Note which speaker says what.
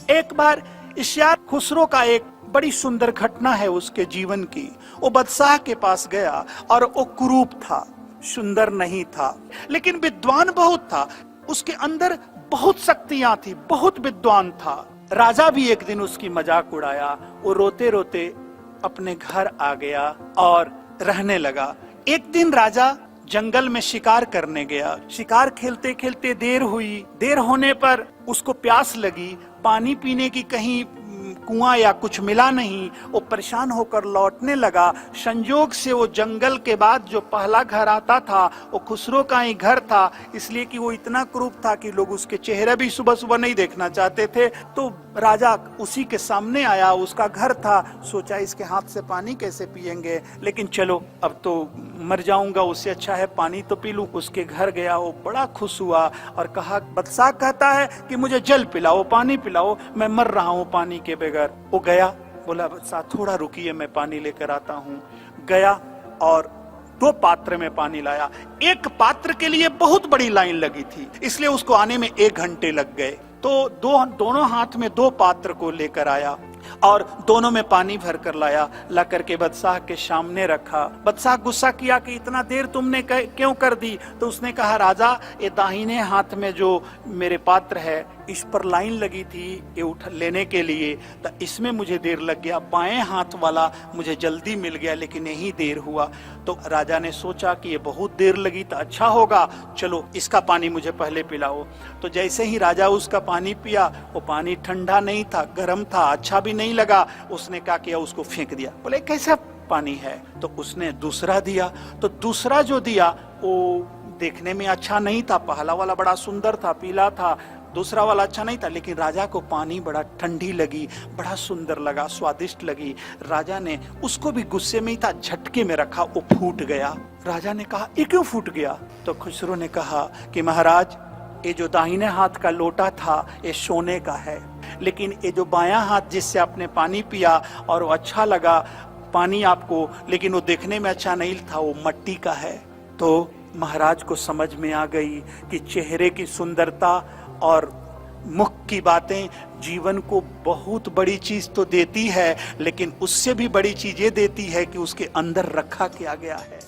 Speaker 1: एक बार इश्यार खुसरो का एक बड़ी सुंदर घटना है उसके जीवन की। वो बादशाह के पास गया और वो कुरूप था, सुंदर नहीं था, लेकिन विद्वान बहुत था। उसके अंदर बहुत शक्तियां थी, बहुत विद्वान था। राजा भी एक दिन उसकी मजाक उड़ाया। वो रोते रोते अपने घर आ गया और रहने लगा। एक दिन राजा जंगल में शिकार करने गया। शिकार खेलते खेलते देर हुई। देर होने पर उसको प्यास लगी। पानी पीने की कहीं कुआं या कुछ मिला नहीं। वो परेशान होकर लौटने लगा। संयोग से वो जंगल के बाद जो पहला घर आता था वो खुसरो का ही घर था, इसलिए कि वो इतना क्रूप था कि लोग उसके चेहरे भी सुबह सुबह नहीं देखना चाहते थे। तो राजा उसी के सामने आया, उसका घर था। सोचा इसके हाथ से पानी कैसे पिएंगे, लेकिन चलो अब तो मर जाऊंगा, उससे अच्छा है पानी तो पी लूं। उसके घर गया, वो बड़ा खुश हुआ और कहा, बादशाह कहता है कि मुझे जल पिलाओ, पानी पिलाओ, मैं मर रहा हूं पानी के बगैर। वो गया, बोला बादशाह थोड़ा रुकिए, मैं पानी लेकर आता हूँ। गया और 2 पात्र में पानी लाया। एक पात्र के लिए बहुत बड़ी लाइन लगी थी, इसलिए उसको आने में 1 घंटे लग गए। तो दोनों हाथ में 2 पात्र को लेकर आया और दोनों में पानी भर कर लाया। ला करके बादशाह के सामने रखा। बादशाह गुस्सा किया कि इतना देर तुमने क्यों कर दी। तो उसने कहा, राजा ये दाहिने हाथ में जो मेरे पात्र है इस पर लाइन लगी थी ये लेने के लिए, तो इसमें मुझे देर लग गया। बाएं हाथ वाला मुझे जल्दी मिल गया, लेकिन यही देर हुआ। तो राजा ने सोचा कि ये बहुत देर लगी तो अच्छा होगा, चलो इसका पानी मुझे पहले पिलाओ। तो जैसे ही राजा उसका पानी पिया, वो पानी ठंडा नहीं था, गर्म था, अच्छा भी नहीं लगा। उसने क्या किया, उसको फेंक दिया। बोले कैसा पानी है। तो उसने दूसरा दिया। तो दूसरा जो दिया वो देखने में अच्छा नहीं था। पहला वाला बड़ा सुंदर था, पीला था। दूसरा वाला अच्छा नहीं था, लेकिन राजा को पानी बड़ा ठंडी लगी, बड़ा सुंदर लगा, स्वादिष्ट लगी। राजा ने उसको भी गुस्से में ही था, झटके में रखा, वो फूट गया। राजा ने कहा, ये क्यों फूट गया। तो खुसरो ने कहा कि महाराज, ये जो दाहिने हाथ का लोटा था ये सोने का है, लेकिन ये जो बायां हाथ जिससे आपने पानी पिया और वो अच्छा लगा पानी आपको, लेकिन वो देखने में अच्छा नहीं था, वो मिट्टी का है। तो महाराज को समझ में आ गई कि चेहरे की सुंदरता और मुख की बातें जीवन को बहुत बड़ी चीज तो देती है, लेकिन उससे भी बड़ी चीज ये देती है कि उसके अंदर रखा क्या गया है।